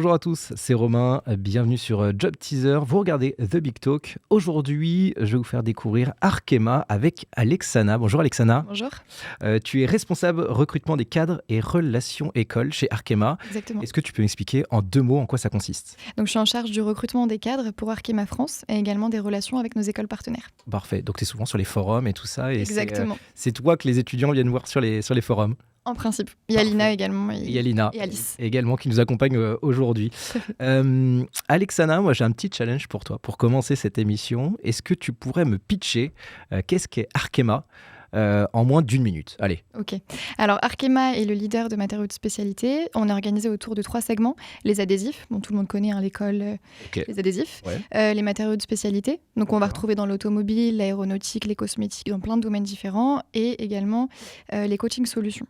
Bonjour à tous, c'est Romain, bienvenue sur Job Teaser. Vous regardez The Big Talk. Aujourd'hui, je vais vous faire découvrir Arkema avec Alexana. Bonjour Alexana. Bonjour. Tu es responsable recrutement des cadres et relations écoles chez Arkema. Exactement. Est-ce que tu peux m'expliquer en 2 mots en quoi ça consiste ? Donc, je suis en charge du recrutement des cadres pour Arkema France et également des relations avec nos écoles partenaires. Parfait, donc tu es souvent sur les forums et tout ça. Et Exactement. C'est toi que les étudiants viennent voir sur les forums. En principe. Il y a Lina également Il y a Lina et Alice. également qui nous accompagne aujourd'hui. Alexana, moi j'ai un petit challenge pour toi. Pour commencer cette émission, est-ce que tu pourrais me pitcher qu'est-ce qu'est Arkema en moins d'1 minute? Allez. Ok. Alors, Arkema est le leader de matériaux de spécialité. On est organisé autour de 3 segments. Les adhésifs, bon, tout le monde connaît l'école, les adhésifs. Ouais. Les matériaux de spécialité. Donc, on va retrouver dans l'automobile, l'aéronautique, les cosmétiques, dans plein de domaines différents. Et également les coaching solutions.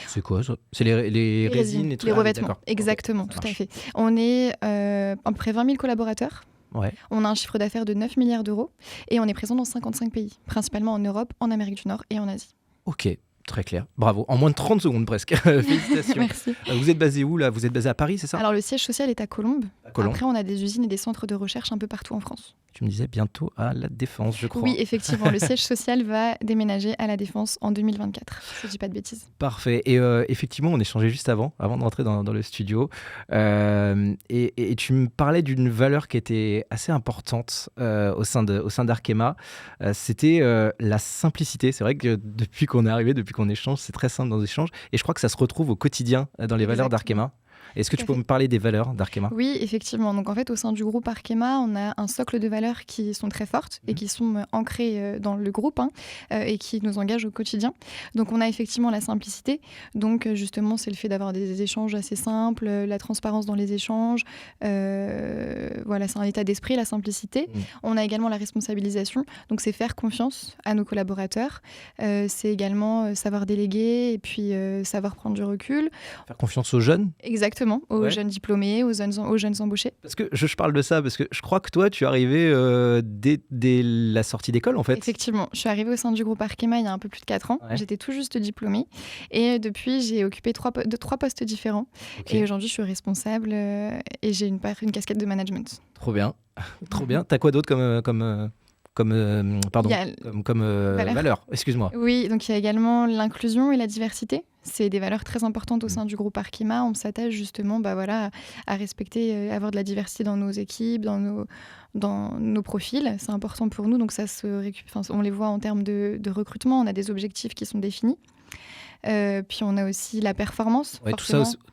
C'est quoi ça? C'est les résines, les trucs. Les revêtements, d'accord. exactement, Okay, tout à fait. On est à peu près 20 000 collaborateurs. Ouais. On a un chiffre d'affaires de 9 milliards d'euros et on est présent dans 55 pays, principalement en Europe, en Amérique du Nord et en Asie. Ok, très clair. Bravo. En moins de 30 secondes presque. Félicitations. Merci. Vous êtes basé où là? Vous êtes basé à Paris, c'est ça? Alors le siège social est à Colombes. Colombes. Après, on a des usines et des centres de recherche un peu partout en France. Tu me disais bientôt à La Défense, je crois. Oui, effectivement, le siège social va déménager à La Défense en 2024, si je ne dis pas de bêtises. Parfait. Et effectivement, on échangeait juste avant de rentrer dans le studio. Et tu me parlais d'une valeur qui était assez importante au sein d'Arkema. C'était la simplicité. C'est vrai que depuis qu'on est arrivé, depuis qu'on échange, c'est très simple dans les échanges. Et je crois que ça se retrouve au quotidien dans les valeurs d'Arkema. Est-ce que tu peux me parler des valeurs d'Arkema? Oui, effectivement. Donc en fait, au sein du groupe Arkema, on a un socle de valeurs qui sont très fortes et qui sont ancrées dans le groupe et qui nous engagent au quotidien. Donc on a effectivement la simplicité. Donc justement, c'est le fait d'avoir des échanges assez simples, la transparence dans les échanges. Voilà, c'est un état d'esprit, la simplicité. On a également la responsabilisation. Donc c'est faire confiance à nos collaborateurs. C'est également savoir déléguer et puis savoir prendre du recul. Faire confiance aux jeunes? Exactement, aux jeunes diplômés, aux jeunes embauchés. Parce que je parle de ça, parce que je crois que toi, tu es arrivé dès la sortie d'école, en fait. Effectivement, je suis arrivée au sein du groupe Arkema il y a un peu plus de 4 ans. Ouais. J'étais tout juste diplômée. Et depuis, j'ai occupé 3 postes différents. Okay. Et aujourd'hui, je suis responsable et j'ai une casquette de management. Trop bien, trop bien. T'as quoi d'autre comme valeur, excuse-moi. Oui, donc il y a également l'inclusion et la diversité. C'est des valeurs très importantes au sein du groupe Arkema. On s'attache justement à respecter, avoir de la diversité dans nos équipes, dans nos profils. C'est important pour nous, donc on les voit en termes de recrutement. On a des objectifs qui sont définis. Puis on a aussi la performance. Ouais, tout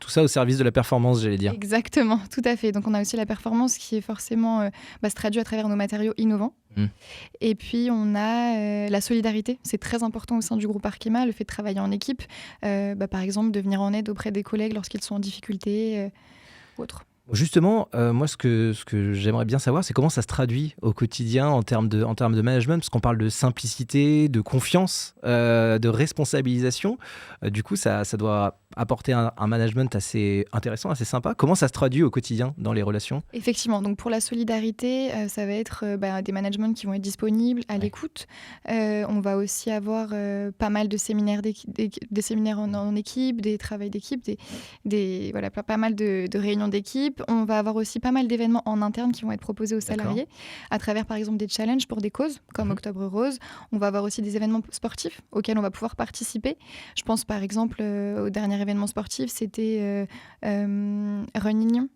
ça au service de la performance, j'allais dire. Exactement, tout à fait. Donc on a aussi la performance qui est forcément se traduit à travers nos matériaux innovants. Et puis on a la solidarité. C'est très important au sein du groupe Arkema, le fait de travailler en équipe. Par exemple, de venir en aide auprès des collègues lorsqu'ils sont en difficulté ou autre. Justement, moi, ce que j'aimerais bien savoir, c'est comment ça se traduit au quotidien en termes de management, parce qu'on parle de simplicité, de confiance, de responsabilisation. Du coup, ça doit apporter un management assez intéressant, assez sympa. Comment ça se traduit au quotidien dans les relations? Effectivement, donc pour la solidarité, ça va être des managements qui vont être disponibles à l'écoute. On va aussi avoir pas mal de séminaires, des séminaires en équipe, des travails d'équipe, pas mal de réunions d'équipe. On va avoir aussi pas mal d'événements en interne qui vont être proposés aux salariés à travers par exemple des challenges pour des causes comme Octobre Rose. On va avoir aussi des événements sportifs auxquels on va pouvoir participer. Je pense par exemple au dernier événement sportif, c'était Running.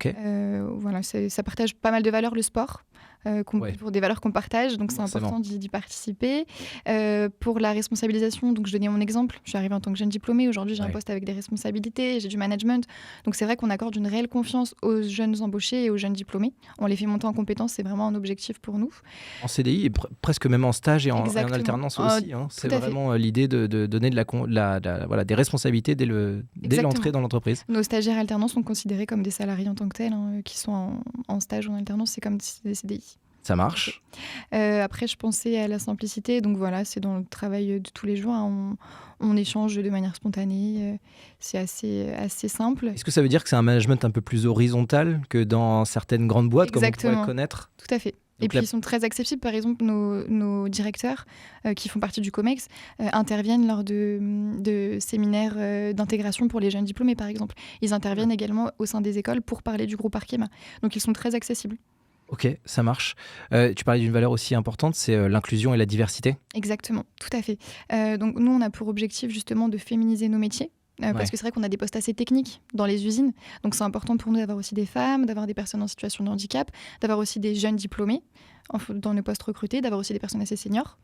Voilà, ça partage pas mal de valeurs, le sport. Pour des valeurs qu'on partage, donc c'est important d'y participer. Pour la responsabilisation, donc je donnais mon exemple, je suis arrivée en tant que jeune diplômée, aujourd'hui j'ai un poste avec des responsabilités, j'ai du management, donc c'est vrai qu'on accorde une réelle confiance aux jeunes embauchés et aux jeunes diplômés. On les fait monter en compétences, c'est vraiment un objectif pour nous. En CDI et presque même en stage et en alternance aussi, c'est vraiment l'idée de donner des responsabilités dès l'entrée dans l'entreprise. Nos stagiaires alternants sont considérés comme des salariés en tant que tels, qui sont en stage ou en alternance, c'est comme des CDI. Ça marche. Après, je pensais à la simplicité. Donc voilà, c'est dans le travail de tous les jours. On échange de manière spontanée. C'est assez simple. Est-ce que ça veut dire que c'est un management un peu plus horizontal que dans certaines grandes boîtes, comme on pourrait connaître? Tout à fait. Et puis ils sont très accessibles. Par exemple, nos directeurs qui font partie du COMEX interviennent lors de séminaires d'intégration pour les jeunes diplômés, par exemple. Ils interviennent également au sein des écoles pour parler du groupe Arkema. Donc ils sont très accessibles. Ok, ça marche. Tu parlais d'une valeur aussi importante, c'est l'inclusion et la diversité. Exactement, tout à fait. Donc nous, on a pour objectif justement de féminiser nos métiers. Parce que c'est vrai qu'on a des postes assez techniques dans les usines. Donc c'est important pour nous d'avoir aussi des femmes, d'avoir des personnes en situation de handicap, d'avoir aussi des jeunes diplômés dans nos postes recrutés, d'avoir aussi des personnes assez seniors.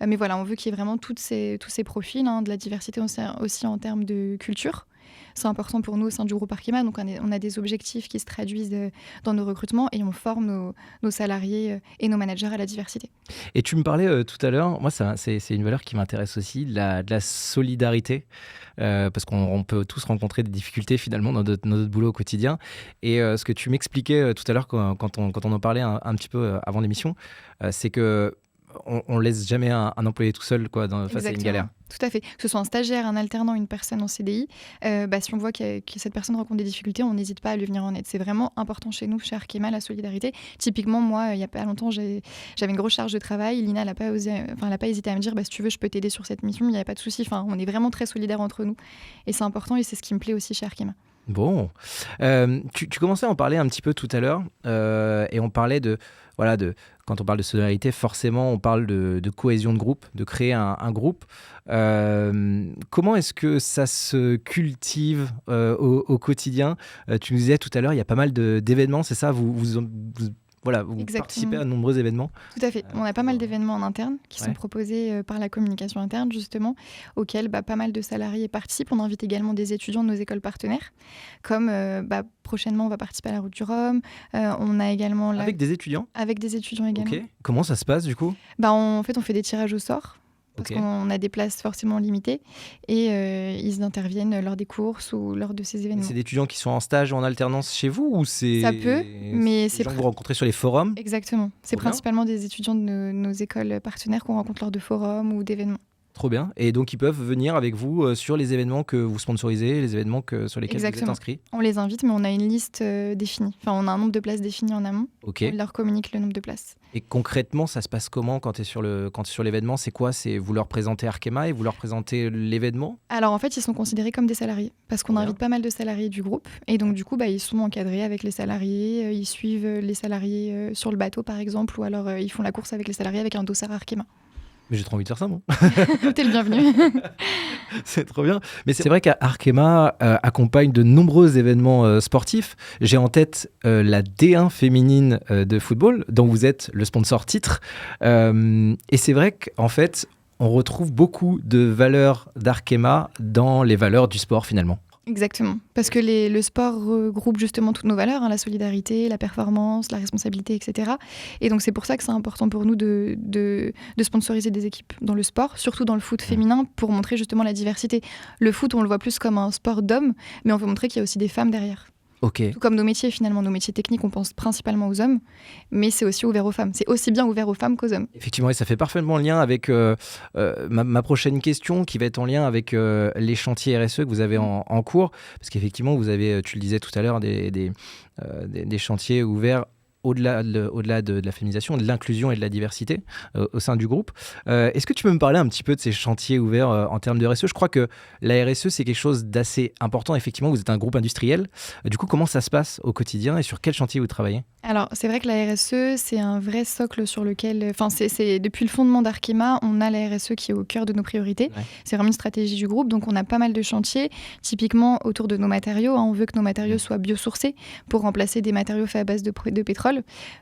Mais voilà, on veut qu'il y ait vraiment tous ces profils, de la diversité aussi en termes de culture. C'est important pour nous au sein du groupe Arkema. Donc on a des objectifs qui se traduisent dans nos recrutements et on forme nos salariés et nos managers à la diversité. Et tu me parlais tout à l'heure, moi c'est une valeur qui m'intéresse aussi, de la solidarité. Parce qu'on peut tous rencontrer des difficultés finalement dans notre boulot au quotidien. Et ce que tu m'expliquais tout à l'heure quand on en parlait un petit peu avant l'émission, c'est que on laisse jamais un employé tout seul face à une galère. Tout à fait. Que ce soit un stagiaire, un alternant, une personne en CDI, si on voit que cette personne rencontre des difficultés, on n'hésite pas à lui venir en aide. C'est vraiment important chez nous, chez Arkema, la solidarité. Typiquement, moi, il n'y a pas longtemps, j'avais une grosse charge de travail. Lina, elle n'a pas hésité à me dire, si tu veux, je peux t'aider sur cette mission, il n'y avait pas de souci. On est vraiment très solidaires entre nous. Et c'est important et c'est ce qui me plaît aussi chez Arkema. Bon, tu commençais à en parler un petit peu tout à l'heure et on parlait quand on parle de solidarité, forcément on parle de cohésion de groupe, de créer un groupe. Comment est-ce que ça se cultive au quotidien? Tu nous disais tout à l'heure, il y a pas mal d'événements, c'est ça? Vous participez à de nombreux événements. Tout à fait. On a pas mal d'événements en interne qui sont proposés par la communication interne, justement, auxquels pas mal de salariés participent. On invite également des étudiants de nos écoles partenaires, comme prochainement, on va participer à la Route du Rhum. On a également... Avec des étudiants? Avec des étudiants également. Okay. Comment ça se passe, du coup? En fait, on fait des tirages au sort. Parce qu'on a des places forcément limitées et ils interviennent lors des courses ou lors de ces événements. C'est des étudiants qui sont en stage ou en alternance chez vous ou c'est... Ça peut, mais c'est des gens que vous rencontrez sur les forums? Exactement. C'est principalement des étudiants de nos écoles partenaires qu'on rencontre lors de forums ou d'événements. Trop bien. Et donc, ils peuvent venir avec vous sur les événements que vous sponsorisez, les événements sur lesquels vous êtes inscrits? On les invite, mais on a une liste définie. On a un nombre de places défini en amont. On leur communique le nombre de places. Et concrètement, ça se passe comment quand tu es sur l'événement? C'est quoi? C'est vous leur présentez Arkema et vous leur présentez l'événement? Alors, en fait, ils sont considérés comme des salariés parce qu'on invite pas mal de salariés du groupe. Et donc, du coup, ils sont encadrés avec les salariés. Ils suivent les salariés sur le bateau, par exemple, ou alors ils font la course avec les salariés avec un dossard Arkema. Mais j'ai trop envie de faire ça, moi. T'es le bienvenu. C'est trop bien. Mais c'est vrai qu'Arkema accompagne de nombreux événements sportifs. J'ai en tête la D1 féminine de football, dont vous êtes le sponsor titre. Et c'est vrai qu'en fait, on retrouve beaucoup de valeurs d'Arkema dans les valeurs du sport, finalement. Exactement, parce que le sport regroupe justement toutes nos valeurs, la solidarité, la performance, la responsabilité, etc. Et donc c'est pour ça que c'est important pour nous de sponsoriser des équipes dans le sport, surtout dans le foot féminin, pour montrer justement la diversité. Le foot, on le voit plus comme un sport d'hommes, mais on veut montrer qu'il y a aussi des femmes derrière. Tout comme nos métiers, finalement, nos métiers techniques, on pense principalement aux hommes, mais c'est aussi ouvert aux femmes. C'est aussi bien ouvert aux femmes qu'aux hommes. Effectivement, et ça fait parfaitement lien avec ma prochaine question, qui va être en lien avec les chantiers RSE que vous avez en cours, parce qu'effectivement, vous avez, tu le disais tout à l'heure, des chantiers ouverts au-delà de la féminisation, de l'inclusion et de la diversité au sein du groupe. Est-ce que tu peux me parler un petit peu de ces chantiers ouverts en termes de RSE? Je crois que la RSE, c'est quelque chose d'assez important. Effectivement, vous êtes un groupe industriel. Du coup, comment ça se passe au quotidien et sur quel chantier vous travaillez? Alors, c'est vrai que la RSE, c'est un vrai socle sur lequel... c'est depuis le fondement d'Arkema, on a la RSE qui est au cœur de nos priorités. Ouais. C'est vraiment une stratégie du groupe. Donc, on a pas mal de chantiers, typiquement autour de nos matériaux. On veut que nos matériaux soient biosourcés pour remplacer des matériaux faits à base de pétrole,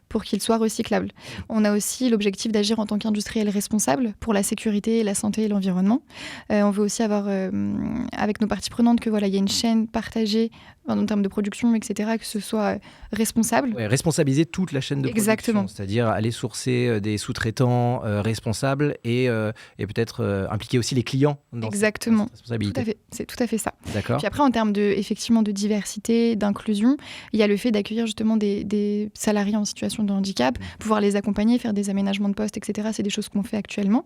pour qu'ils soient recyclables. On a aussi l'objectif d'agir en tant qu'industriel responsable pour la sécurité, la santé et l'environnement. On veut aussi avoir, avec nos parties prenantes, que il y a une chaîne partagée en termes de production, etc., que ce soit responsable. Ouais, responsabiliser toute la chaîne de production, c'est-à-dire aller sourcer des sous-traitants responsables et peut-être impliquer aussi les clients dans cette responsabilité. Tout à fait. C'est tout à fait ça. D'accord. Puis après, en termes effectivement de diversité, d'inclusion, il y a le fait d'accueillir justement des salariés salariés en situation de handicap, pouvoir les accompagner, faire des aménagements de poste, etc. C'est des choses qu'on fait actuellement.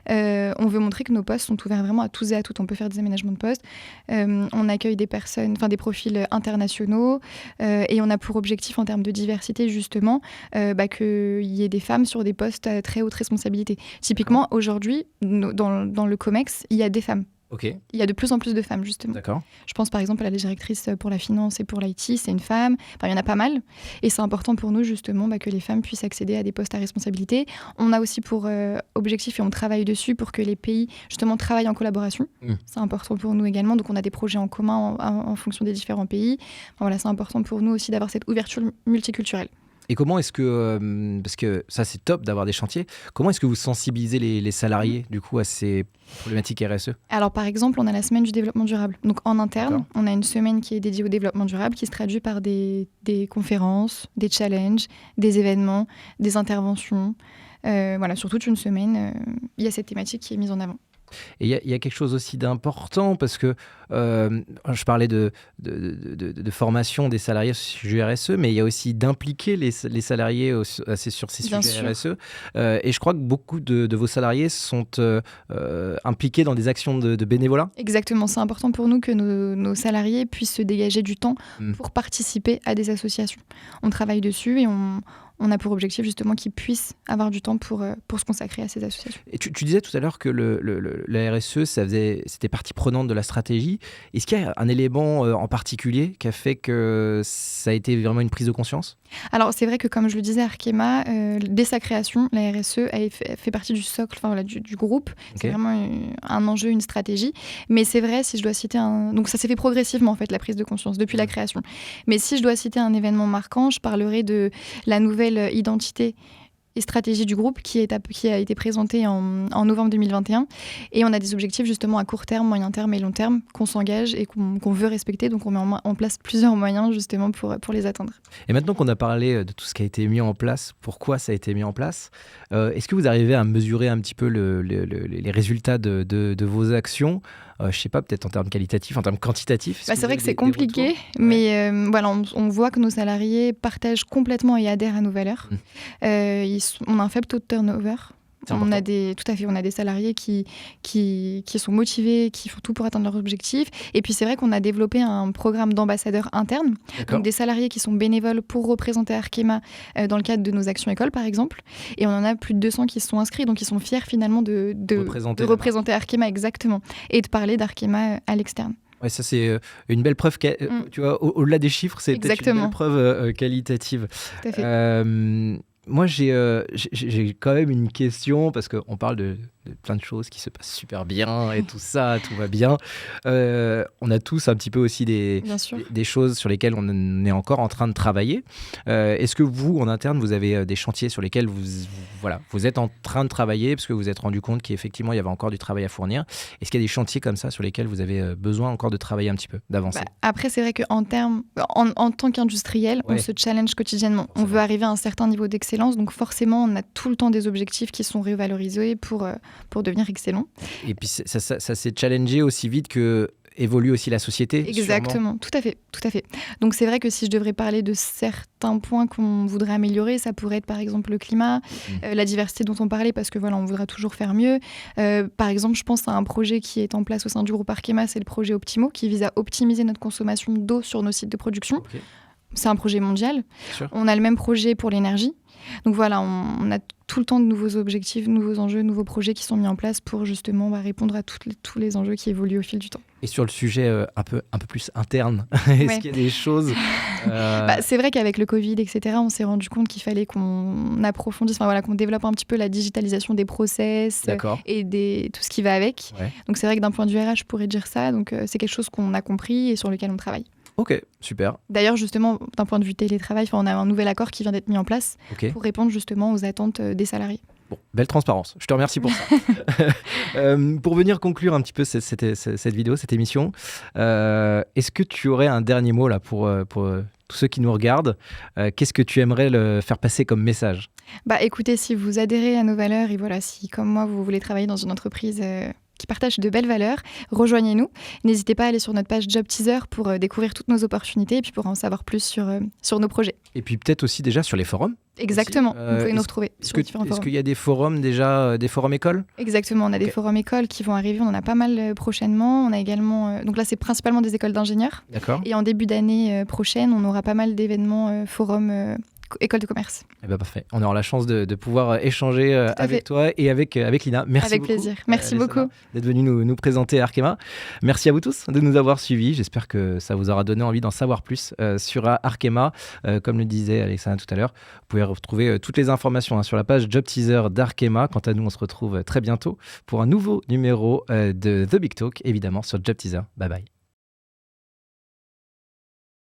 On veut montrer que nos postes sont ouverts vraiment à tous et à toutes. On peut faire des aménagements de poste. On accueille des profils internationaux et on a pour objectif en termes de diversité justement qu'il y ait des femmes sur des postes à très haute responsabilité. Typiquement, aujourd'hui, dans le COMEX, il y a des femmes. Ok. Il y a de plus en plus de femmes, justement. D'accord. Je pense par exemple à la directrice pour la finance et pour l'IT, c'est une femme. Enfin, il y en a pas mal. Et c'est important pour nous, justement, que les femmes puissent accéder à des postes à responsabilité. On a aussi pour objectif, et on travaille dessus, pour que les pays, justement, travaillent en collaboration. C'est important pour nous également. Donc, on a des projets en commun en fonction des différents pays. Enfin, voilà, c'est important pour nous aussi d'avoir cette ouverture multiculturelle. Et comment est-ce que, parce que ça c'est top d'avoir des chantiers, comment est-ce que vous sensibilisez les salariés du coup à ces problématiques RSE ? Alors par exemple, on a la semaine du développement durable. Donc en interne, on a une semaine qui est dédiée au développement durable qui se traduit par des conférences, des challenges, des événements, des interventions. Voilà, sur toute une semaine, il y a cette thématique qui est mise en avant. Et il y a quelque chose aussi d'important parce que je parlais de formation des salariés sur le RSE, mais il y a aussi d'impliquer les salariés sur ces Bien sujets sûr. RSE. Et je crois que beaucoup de vos salariés sont impliqués dans des actions de bénévolat. Exactement, c'est important pour nous que nos salariés puissent se dégager du temps pour participer à des associations. On travaille dessus et on a pour objectif justement qu'ils puissent avoir du temps pour se consacrer à ces associations. Et tu disais tout à l'heure que la RSE, c'était partie prenante de la stratégie. Est-ce qu'il y a un élément en particulier qui a fait que ça a été vraiment une prise de conscience ? Alors c'est vrai que comme je le disais, Arkema, dès sa création, la RSE a fait partie du socle, du groupe. Okay. C'est vraiment un enjeu, une stratégie. Mais c'est vrai, si je dois citer donc ça s'est fait progressivement en fait, la prise de conscience depuis la création. Mais si je dois citer un événement marquant, je parlerai de la nouvelle identité et stratégie du groupe qui a été présentée en novembre 2021. Et on a des objectifs justement à court terme, moyen terme et long terme qu'on s'engage et qu'on veut respecter. Donc on met en place plusieurs moyens justement pour les atteindre. Et maintenant qu'on a parlé de tout ce qui a été mis en place, pourquoi ça a été mis en place, est-ce que vous arrivez à mesurer un petit peu les résultats de vos actions ? Je ne sais pas, peut-être en termes qualitatifs, en termes quantitatifs. C'est vrai que c'est compliqué, mais voilà, on voit que nos salariés partagent complètement et adhèrent à nos valeurs. On a un faible taux de turnover. On a des salariés qui sont motivés, qui font tout pour atteindre leurs objectifs. Et puis c'est vrai qu'on a développé un programme d'ambassadeurs internes, donc des salariés qui sont bénévoles pour représenter Arkema dans le cadre de nos actions écoles par exemple. Et on en a plus de 200 qui se sont inscrits, donc ils sont fiers finalement de représenter Arkema exactement et de parler d'Arkema à l'externe. Ouais, ça c'est une belle preuve, tu vois, au-delà des chiffres, c'est peut-être une belle preuve qualitative. Tout à fait. Moi, j'ai quand même une question, parce qu'on parle de plein de choses qui se passent super bien et tout ça, tout va bien. On a tous un petit peu aussi des choses sur lesquelles on est encore en train de travailler. Est-ce que vous, en interne, vous avez des chantiers sur lesquels vous êtes en train de travailler parce que vous vous êtes rendu compte qu'effectivement, il y avait encore du travail à fournir ? Est-ce qu'il y a des chantiers comme ça sur lesquels vous avez besoin encore de travailler un petit peu, d'avancer ? Après, c'est vrai qu'en tant qu'industriel, on se challenge quotidiennement. On veut arriver à un certain niveau d'excellence, donc forcément, on a tout le temps des objectifs qui sont révalorisés pour devenir excellent. Et puis ça s'est challengé aussi vite que évolue aussi la société. Exactement, tout à fait. Donc c'est vrai que si je devrais parler de certains points qu'on voudrait améliorer, ça pourrait être par exemple le climat, la diversité dont on parlait, parce que voilà, on voudra toujours faire mieux. Par exemple, je pense à un projet qui est en place au sein du groupe Arkema, c'est le projet Optimo, qui vise à optimiser notre consommation d'eau sur nos sites de production. Okay. C'est un projet mondial. On a le même projet pour l'énergie. Donc voilà, on a tout le temps de nouveaux objectifs, nouveaux enjeux, nouveaux projets qui sont mis en place pour justement répondre à tous les enjeux qui évoluent au fil du temps. Et sur le sujet un peu plus interne, est-ce qu'il y a des choses C'est vrai qu'avec le Covid, etc., on s'est rendu compte qu'il fallait qu'on approfondisse, qu'on développe un petit peu la digitalisation des process et tout ce qui va avec. Ouais. Donc c'est vrai que d'un point de vue RH, je pourrais dire ça. Donc c'est quelque chose qu'on a compris et sur lequel on travaille. Ok, super. D'ailleurs, justement, d'un point de vue télétravail, on a un nouvel accord qui vient d'être mis en place pour répondre justement aux attentes des salariés. Bon, belle transparence. Je te remercie pour ça. Pour venir conclure un petit peu cette vidéo, cette émission, est-ce que tu aurais un dernier mot là pour tous ceux qui nous regardent ? Qu'est-ce que tu aimerais faire passer comme message ? Écoutez, si vous adhérez à nos valeurs et si comme moi, vous voulez travailler dans une entreprise qui partagent de belles valeurs. Rejoignez-nous. N'hésitez pas à aller sur notre page Job Teaser pour découvrir toutes nos opportunités et puis pour en savoir plus sur nos projets. Et puis peut-être aussi déjà sur les forums. Exactement, vous pouvez nous retrouver Est-ce sur différents forums. Est-ce qu'il y a des forums déjà, des forums écoles? Exactement, on a des forums écoles qui vont arriver, on en a pas mal prochainement. On a également, donc là c'est principalement des écoles d'ingénieurs. D'accord. Et en début d'année prochaine, on aura pas mal d'événements forums école de commerce. Eh ben, parfait. On aura la chance de pouvoir échanger avec toi et avec Lina. Merci avec beaucoup. Plaisir. Merci beaucoup. D'être venu nous présenter Arkema. Merci à vous tous de nous avoir suivis. J'espère que ça vous aura donné envie d'en savoir plus sur Arkema. Comme le disait Alexandra tout à l'heure, vous pouvez retrouver toutes les informations sur la page Job Teaser d'Arkema. Quant à nous, on se retrouve très bientôt pour un nouveau numéro de The Big Talk, évidemment sur Job Teaser. Bye bye.